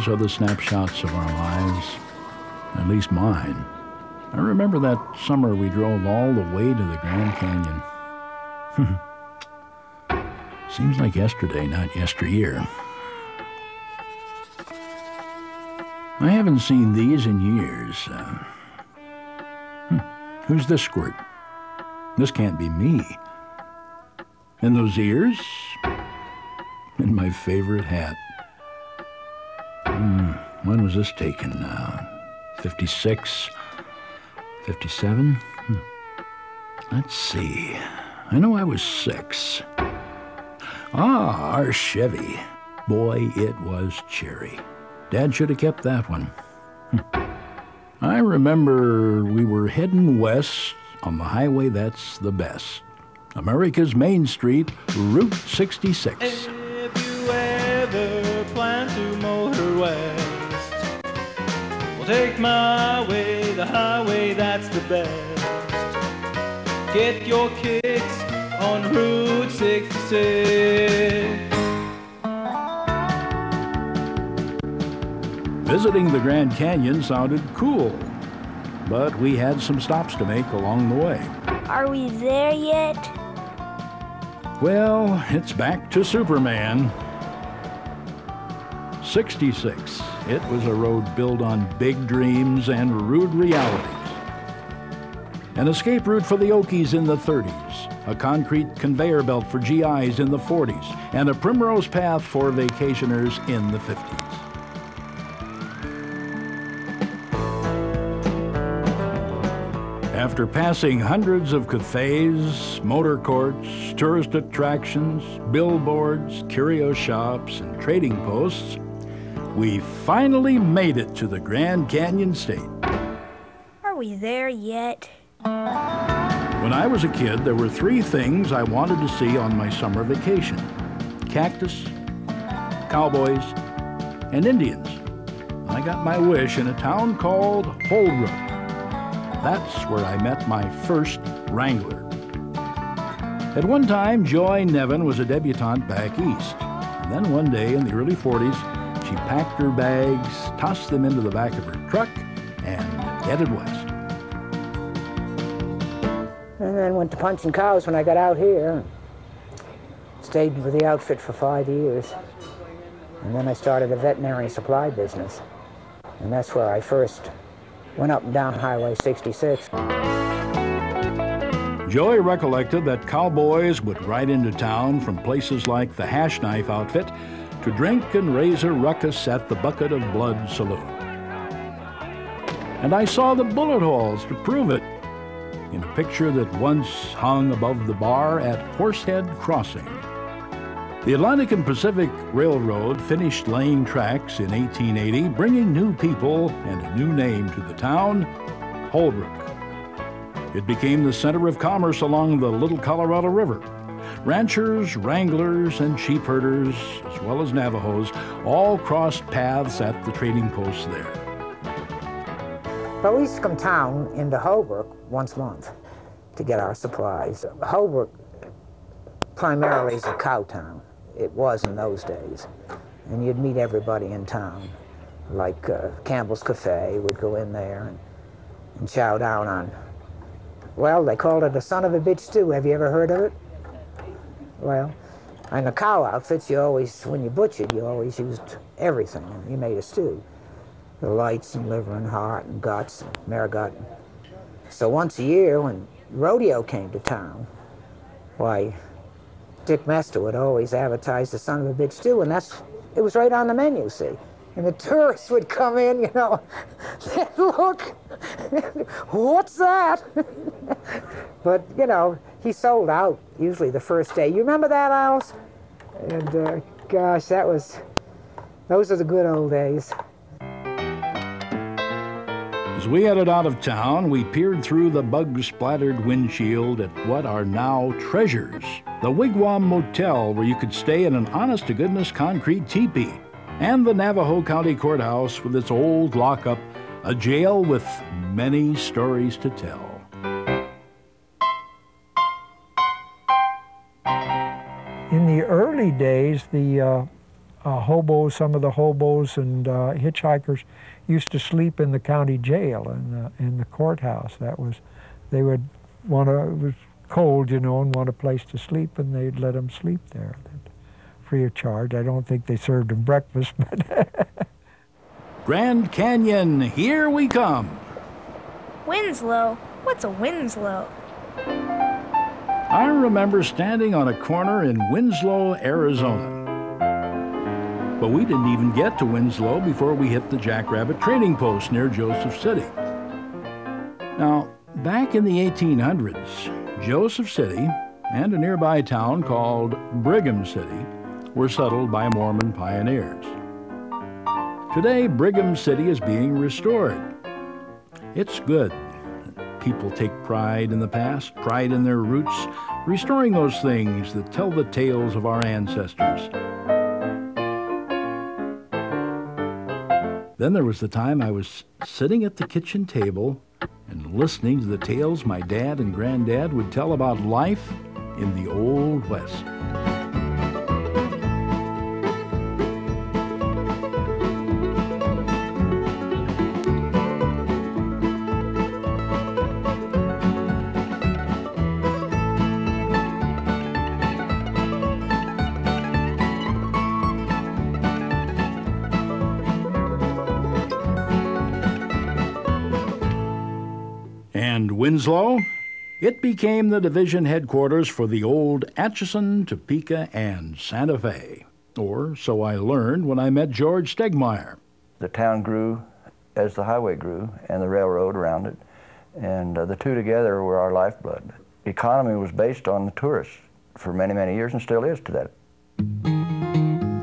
are the snapshots of our lives, at least mine. I remember that summer we drove all the way to the Grand Canyon. Seems like yesterday, not yesteryear. I haven't seen these in years. Who's this squirt? This can't be me. And those ears? And my favorite hat. When was this taken? 56? 57? Let's see. I know I was 6. Our Chevy. Boy, it was cherry. Dad should have kept that one. I remember we were heading west on the highway that's the best. America's Main Street, Route 66. If you ever plan to motor west, well, take my way, the highway that's the best. Get your kicks on Route 66. Visiting the Grand Canyon sounded cool, but we had some stops to make along the way. Are we there yet? Well, it's back to Superman. 66. It was a road built on big dreams and rude realities. An escape route for the Okies in the 30s, a concrete conveyor belt for GIs in the 40s, and a primrose path for vacationers in the 50s. After passing hundreds of cafes, motor courts, tourist attractions, billboards, curio shops, and trading posts, we finally made it to the Grand Canyon State. Are we there yet? When I was a kid, there were 3 things I wanted to see on my summer vacation: cactus, cowboys, and Indians. I got my wish in a town called Holbrook. That's where I met my first Wrangler. At one time, Joy Nevin was a debutante back east. And then one day in the early 40s, she packed her bags, tossed them into the back of her truck, and headed west. And then went to punching cows when I got out here. Stayed with the outfit for 5 years. And then I started a veterinary supply business. And that's where I first went up and down Highway 66. Joy recollected that cowboys would ride into town from places like the Hash Knife outfit to drink and raise a ruckus at the Bucket of Blood Saloon. And I saw the bullet holes to prove it in a picture that once hung above the bar at Horsehead Crossing. The Atlantic and Pacific Railroad finished laying tracks in 1880, bringing new people and a new name to the town, Holbrook. It became the center of commerce along the Little Colorado River. Ranchers, wranglers, and sheep herders, as well as Navajos, all crossed paths at the trading posts there. But we used to come town into Holbrook once a month to get our supplies. Holbrook primarily is a cow town. It was in those days. And you'd meet everybody in town. Like Campbell's Cafe, would go in there and chow down on, well, they called it a son of a bitch stew. Have you ever heard of it? Well, in the cow outfits, you always, when you butchered, you always used everything. You made a stew. The lights and liver and heart and guts and marigot. So once a year, when rodeo came to town, why, Dick Mester would always advertise the son of a bitch stew, and it was right on the menu, see? And the tourists would come in, you know, they'd look, what's that? But, you know, he sold out usually the first day. You remember that, Alice? And gosh, those are the good old days. As we headed out of town, we peered through the bug-splattered windshield at what are now treasures. The Wigwam Motel, where you could stay in an honest-to-goodness concrete teepee. And the Navajo County Courthouse with its old lockup, a jail with many stories to tell. In the early days, the hobos, some of the hobos and hitchhikers used to sleep in the county jail in the courthouse. They would want to, it was cold, you know, and want a place to sleep, and they'd let them sleep there, free of charge. I don't think they served them breakfast, but Grand Canyon, here we come. Winslow? What's a Winslow? I remember standing on a corner in Winslow, Arizona. But we didn't even get to Winslow before we hit the Jackrabbit Trading Post near Joseph City. Now, back in the 1800s, Joseph City and a nearby town called Brigham City were settled by Mormon pioneers. Today, Brigham City is being restored. It's good. People take pride in the past, pride in their roots, restoring those things that tell the tales of our ancestors. Then there was the time I was sitting at the kitchen table and listening to the tales my dad and granddad would tell about life in the Old West. And Winslow, it became the division headquarters for the old Atchison, Topeka, and Santa Fe. Or so I learned when I met George Stegmeyer. The town grew as the highway grew and the railroad around it, and the two together were our lifeblood. The economy was based on the tourists for many, many years and still is today.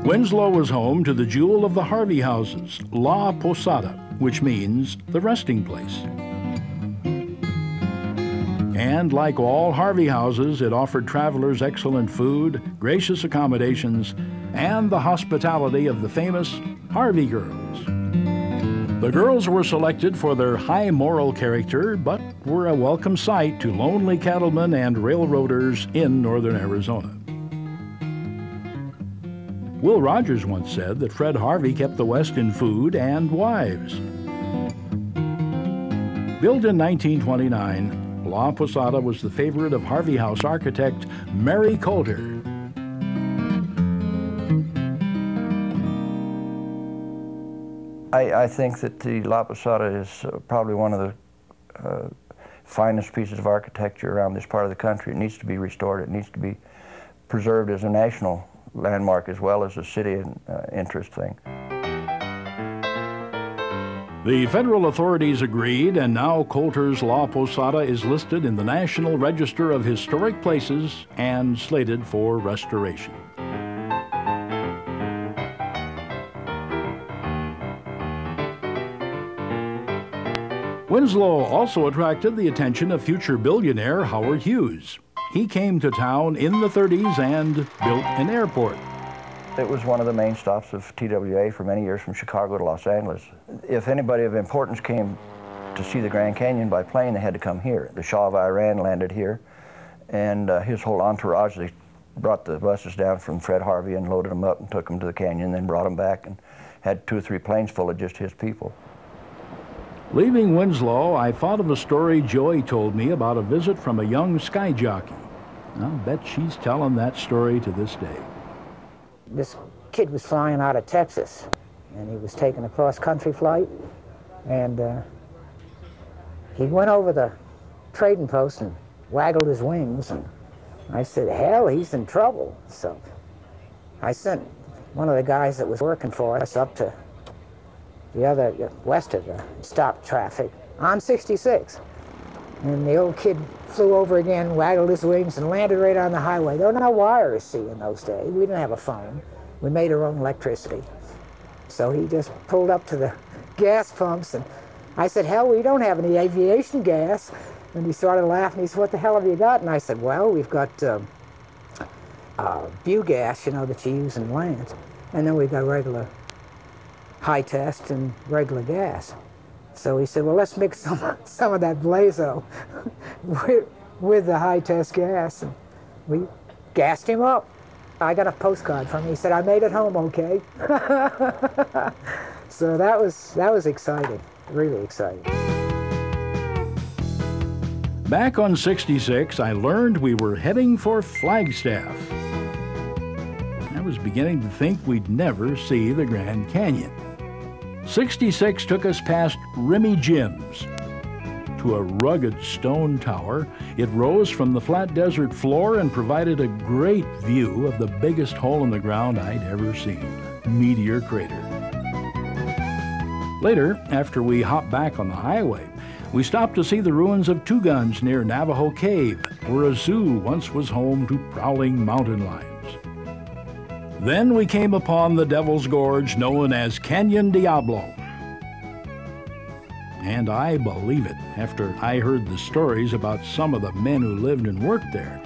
Winslow was home to the jewel of the Harvey houses, La Posada, which means the resting place. And like all Harvey houses, it offered travelers excellent food, gracious accommodations, and the hospitality of the famous Harvey girls. The girls were selected for their high moral character, but were a welcome sight to lonely cattlemen and railroaders in northern Arizona. Will Rogers once said that Fred Harvey kept the West in food and wives. Built in 1929, La Posada was the favorite of Harvey House architect Mary Coulter. I think that the La Posada is probably one of the finest pieces of architecture around this part of the country. It needs to be restored. It needs to be preserved as a national landmark as well as a city interest thing. The federal authorities agreed, and now Coulter's La Posada is listed in the National Register of Historic Places and slated for restoration. Winslow also attracted the attention of future billionaire Howard Hughes. He came to town in the 30s and built an airport. It was one of the main stops of TWA for many years from Chicago to Los Angeles. If anybody of importance came to see the Grand Canyon by plane, they had to come here. The Shah of Iran landed here, and his whole entourage, they brought the buses down from Fred Harvey and loaded them up and took them to the canyon, then brought them back and had 2 or 3 planes full of just his people. Leaving Winslow, I thought of a story Joey told me about a visit from a young sky jockey. I'll bet she's telling that story to this day. This kid was flying out of Texas, and he was taking a cross-country flight, and he went over the trading post and waggled his wings, and I said, hell, he's in trouble. So I sent one of the guys that was working for us up to the other, west of the stop traffic on 66. And the old kid flew over again, waggled his wings, and landed right on the highway. There were no wires, see, in those days. We didn't have a phone. We made our own electricity. So he just pulled up to the gas pumps, and I said, hell, we don't have any aviation gas. And he started laughing. He said, what the hell have you got? And I said, well, we've got biogas, you know, that you use in lands. And then we've got regular high test and regular gas. So he said, well, let's mix some of that Blazo with the high test gas. And we gassed him up. I got a postcard from him. He said, "I made it home okay." So that was exciting, really exciting. Back on 66, I learned we were heading for Flagstaff. I was beginning to think we'd never see the Grand Canyon. 66 took us past Remy Jim's to a rugged stone tower. It rose from the flat desert floor and provided a great view of the biggest hole in the ground I'd ever seen, Meteor Crater. Later, after we hopped back on the highway, we stopped to see the ruins of Two Guns near Navajo Cave, where a zoo once was home to prowling mountain lions. Then we came upon the Devil's Gorge known as Canyon Diablo. And I believe it after I heard the stories about some of the men who lived and worked there.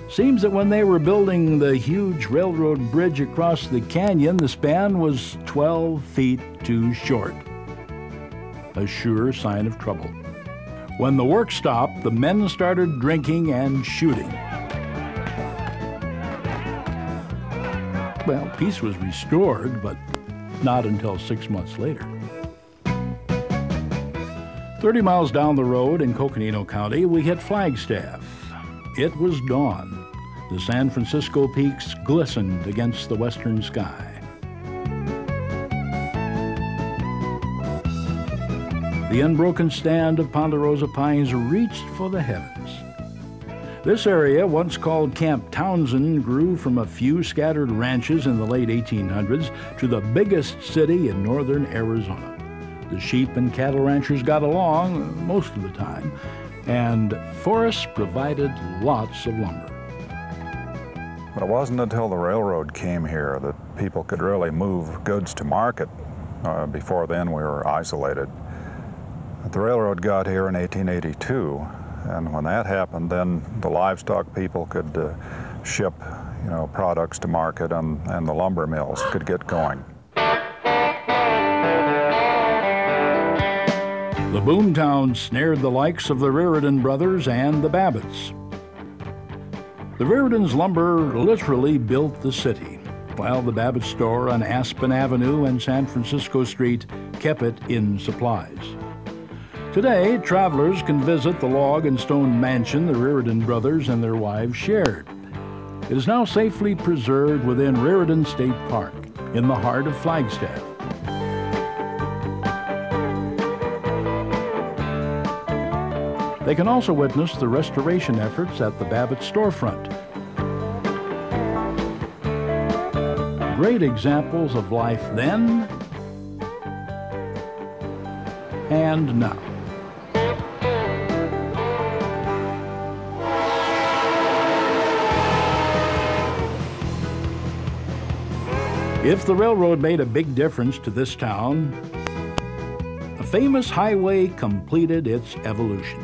Seems that when they were building the huge railroad bridge across the canyon, the span was 12 feet too short. A sure sign of trouble. When the work stopped, the men started drinking and shooting. Well, peace was restored, but not until 6 months later. 30 miles down the road in Coconino County, we hit Flagstaff. It was dawn. The San Francisco peaks glistened against the western sky. The unbroken stand of Ponderosa pines reached for the heavens. This area, once called Camp Townsend, grew from a few scattered ranches in the late 1800s to the biggest city in northern Arizona. The sheep and cattle ranchers got along most of the time, and forests provided lots of lumber. But it wasn't until the railroad came here that people could really move goods to market. Before then, we were isolated. The railroad got here in 1882, and when that happened, then the livestock people could ship, products to market, and the lumber mills could get going. The boomtown snared the likes of the Reardon brothers and the Babbitts. The Reardons' lumber literally built the city, while the Babbitt store on Aspen Avenue and San Francisco Street kept it in supplies. Today, travelers can visit the log and stone mansion the Reardon brothers and their wives shared. It is now safely preserved within Reardon State Park, in the heart of Flagstaff. They can also witness the restoration efforts at the Babbitt storefront. Great examples of life then and now. If the railroad made a big difference to this town, a famous highway completed its evolution.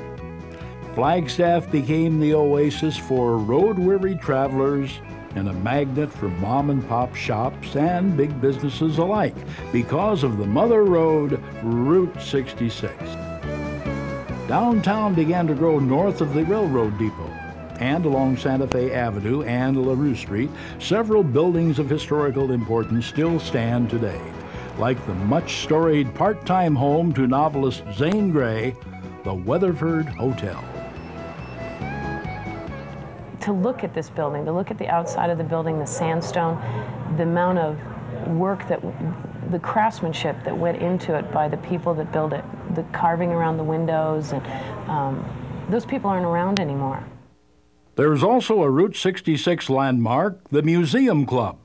Flagstaff became the oasis for road-weary travelers and a magnet for mom-and-pop shops and big businesses alike because of the mother road, Route 66. Downtown began to grow north of the railroad depot, and along Santa Fe Avenue and LaRue Street, several buildings of historical importance still stand today, like the much-storied part-time home to novelist Zane Grey, the Weatherford Hotel. To look at this building, to look at the outside of the building, the sandstone, the amount of work the craftsmanship that went into it by the people that built it, the carving around the windows, and those people aren't around anymore. There's also a Route 66 landmark, the Museum Club.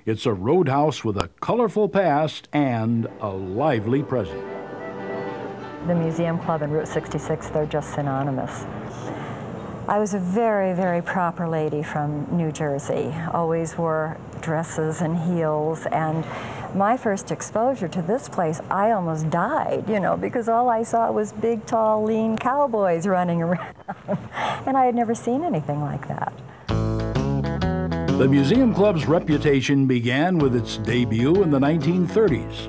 It's a roadhouse with a colorful past and a lively present. The Museum Club and Route 66, they're just synonymous. I was a very, very proper lady from New Jersey. Always wore dresses and heels, and my first exposure to this place, I almost died, because all I saw was big, tall, lean cowboys running around. And I had never seen anything like that. The Museum Club's reputation began with its debut in the 1930s.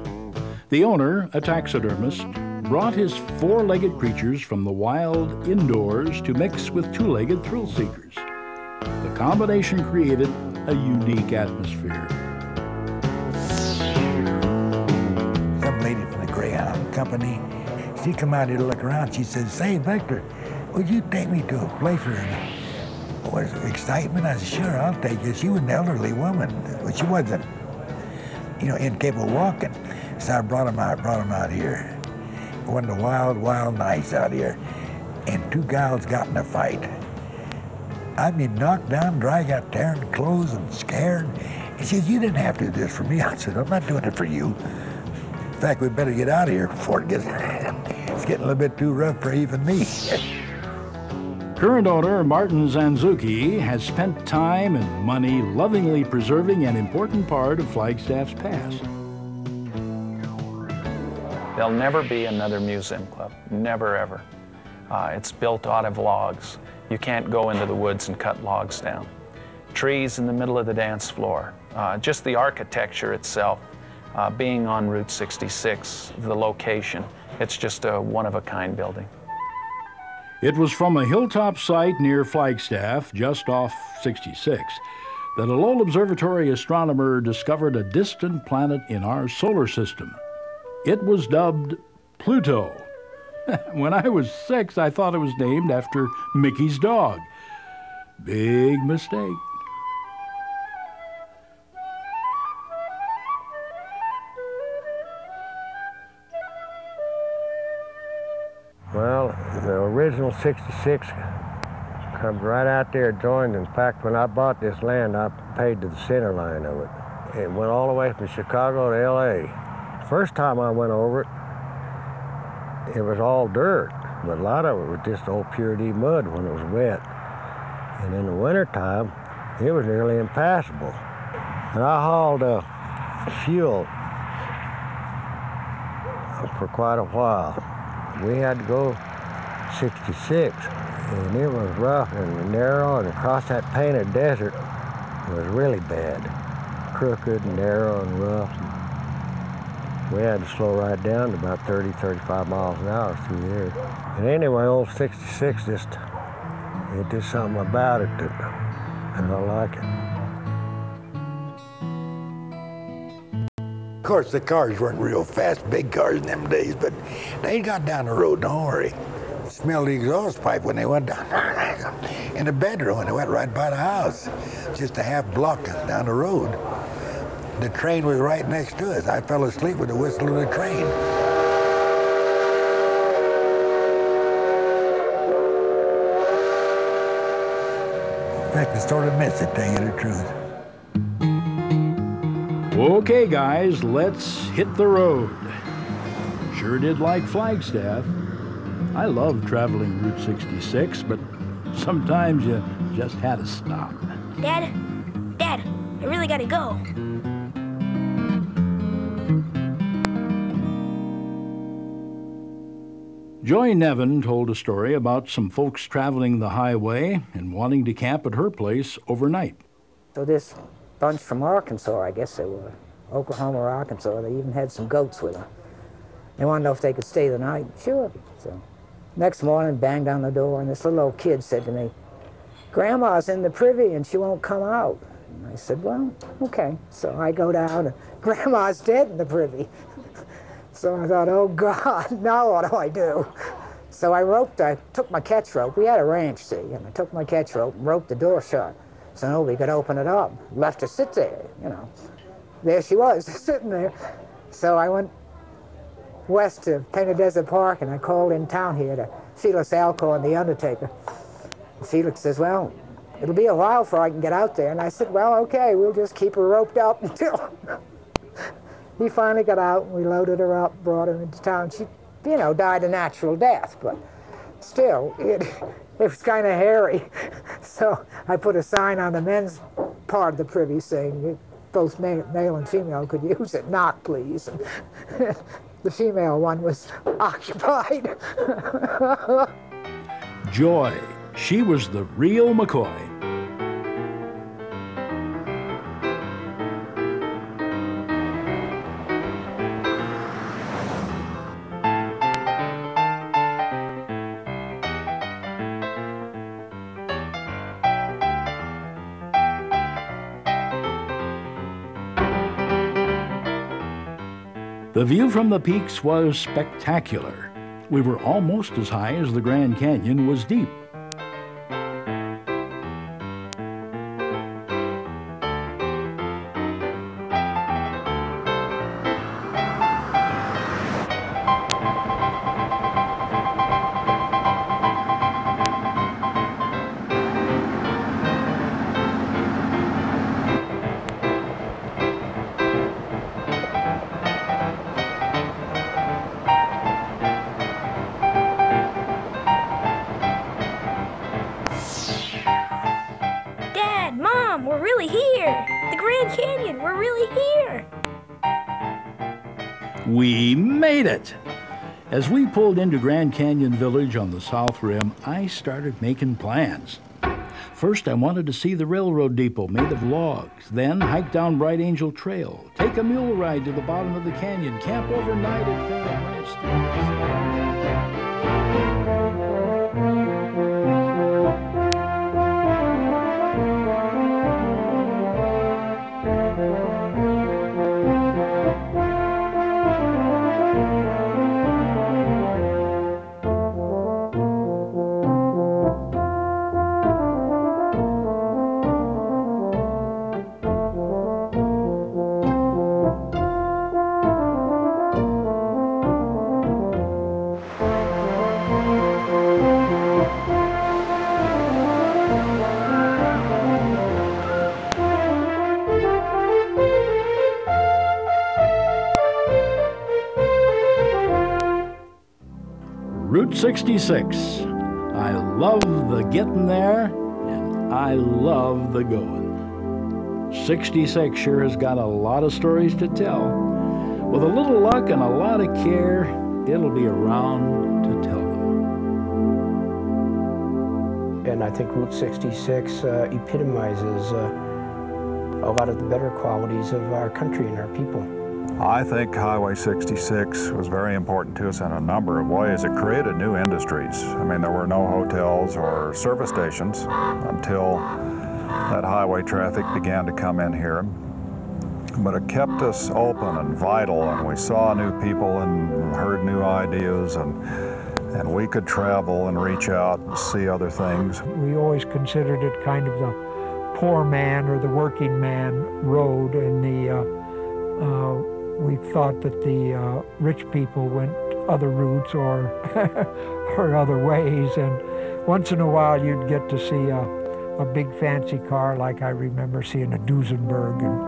The owner, a taxidermist, brought his four-legged creatures from the wild indoors to mix with two-legged thrill-seekers. The combination created a unique atmosphere. Some lady from the Greyhound Company, she come out here to look around. She said, "Say, Victor, would you take me to a place where was excitement?" I said, "Sure, I'll take you." She was an elderly woman, but she wasn't, incapable of walking. So I brought him out here. One of the wild, wild nights out here. And two gals got in a fight. I mean, knocked down, dry, got tearing clothes and scared. He says, "You didn't have to do this for me." I said, "I'm not doing it for you. In fact, we better get out of here before it gets, it's getting a little bit too rough for even me." Current owner Martin Zanzuki has spent time and money lovingly preserving an important part of Flagstaff's past. There'll never be another museum club, never ever. It's built out of logs. You can't go into the woods and cut logs down. Trees in the middle of the dance floor. Just the architecture itself, being on Route 66, the location, it's just a one-of-a-kind building. It was from a hilltop site near Flagstaff, just off 66, that a Lowell Observatory astronomer discovered a distant planet in our solar system. It was dubbed Pluto. When I was 6, I thought it was named after Mickey's dog. Big mistake. Well, the original 66 comes right out there joined. In fact, when I bought this land, I paid to the center line of it. It went all the way from Chicago to LA. First time I went over it, it was all dirt, but a lot of it was just old pure D mud when it was wet. And in the wintertime, it was nearly impassable. And I hauled fuel for quite a while. We had to go 66, and it was rough and narrow, and across that painted desert, it was really bad. Crooked and narrow and rough. We had to slow right down to about 30, 35 miles an hour through there. And anyway, old 66 just something about it that I don't like it. Of course, the cars weren't real fast, big cars in them days, but they got down the road, don't worry. Smelled the exhaust pipe when they went down in the bedroom, and they went right by the house, just a half block down the road. The train was right next to us. I fell asleep with the whistle of the train. In fact, I sort of miss it, tell you the truth. Okay, guys, let's hit the road. Sure did like Flagstaff. I love traveling Route 66, but sometimes you just had to stop. Dad, I really gotta go. Joy Nevin told a story about some folks traveling the highway and wanting to camp at her place overnight. So this bunch from Arkansas, I guess they were, Oklahoma or Arkansas, they even had some goats with them. They wanted to know if they could stay the night. Sure. So next morning, banged on the door, and this little old kid said to me, "Grandma's in the privy and she won't come out." And I said, "Well, okay." So I go down, and Grandma's dead in the privy. So I thought, oh God, now what do I do? So I took my catch rope. We had a ranch, see, and I took my catch rope and roped the door shut so nobody could open it up. Left her sit there, There she was, sitting there. So I went west to Painted Desert Park, and I called in town here to Felix Alcorn, the undertaker. Felix says, "Well, it'll be a while before I can get out there." And I said, "Well, okay, we'll just keep her roped up until..." He finally got out, and we loaded her up, brought her into town. She, died a natural death, but still, it was kind of hairy. So I put a sign on the men's part of the privy saying, both male and female could use it, knock please. And the female one was occupied. Joy, she was the real McCoy. The view from the peaks was spectacular. We were almost as high as the Grand Canyon was deep. Dad, Mom, we're really here. The Grand Canyon, we're really here. We made it! As we pulled into Grand Canyon Village on the south rim, I started making plans. First, I wanted to see the railroad depot made of logs, then hike down Bright Angel Trail, take a mule ride to the bottom of the canyon, camp overnight at Phantom Rest. Route 66. I love the getting there, and I love the going. 66 sure has got a lot of stories to tell. With a little luck and a lot of care, it'll be around to tell them. And I think Route 66 epitomizes a lot of the better qualities of our country and our people. I think Highway 66 was very important to us in a number of ways. It created new industries. I mean, there were no hotels or service stations until that highway traffic began to come in here. But it kept us open and vital, and we saw new people and heard new ideas, and we could travel and reach out and see other things. We always considered it kind of the poor man or the working man road, and we thought that the rich people went other routes or or other ways, and once in a while you'd get to see a big fancy car, like I remember seeing a Duesenberg, and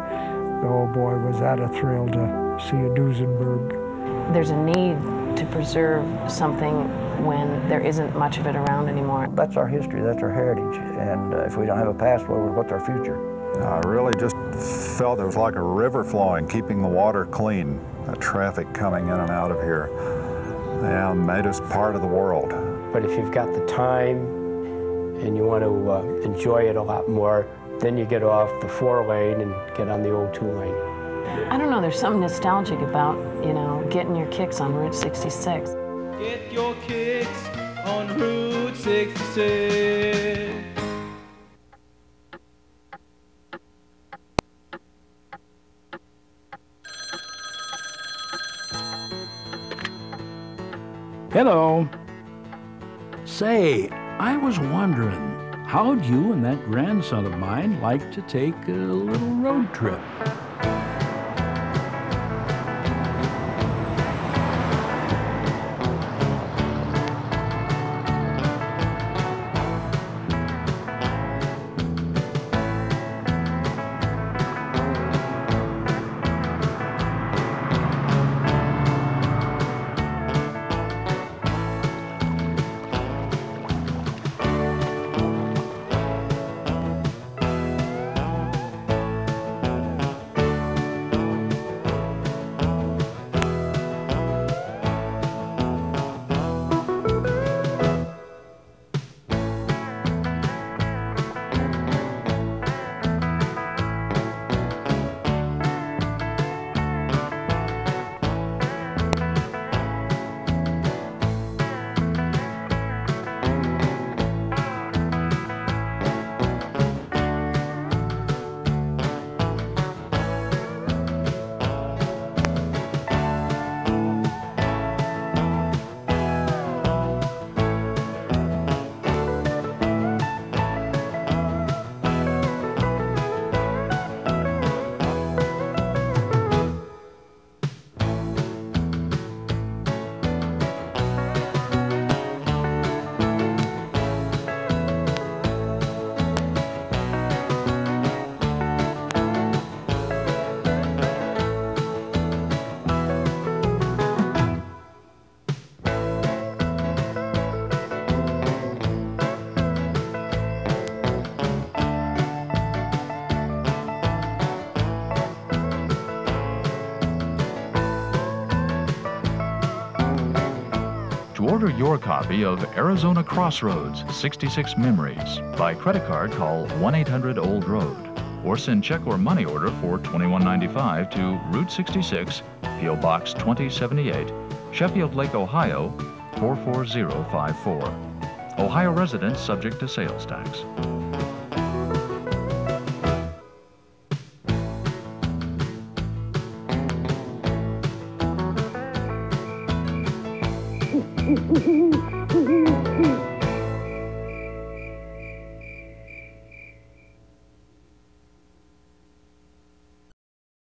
oh boy, was that a thrill to see a Duesenberg. There's a need to preserve something when there isn't much of it around anymore. That's our history, that's our heritage, and if we don't have a past, well, what's our future? I really just felt it was like a river flowing, keeping the water clean, the traffic coming in and out of here, and made us part of the world. But if you've got the time and you want to enjoy it a lot more, then you get off the 4-lane and get on the old 2-lane. I don't know, there's something nostalgic about, you know, getting your kicks on Route 66. Get your kicks on Route 66. Hello. Say, I was wondering, how'd you and that grandson of mine like to take a little road trip? To order your copy of Arizona Crossroads 66 Memories by credit card, call 1-800-OLD-ROAD or send check or money order for $21.95 to Route 66, P.O. Box 2078, Sheffield Lake, Ohio 44054. Ohio residents subject to sales tax.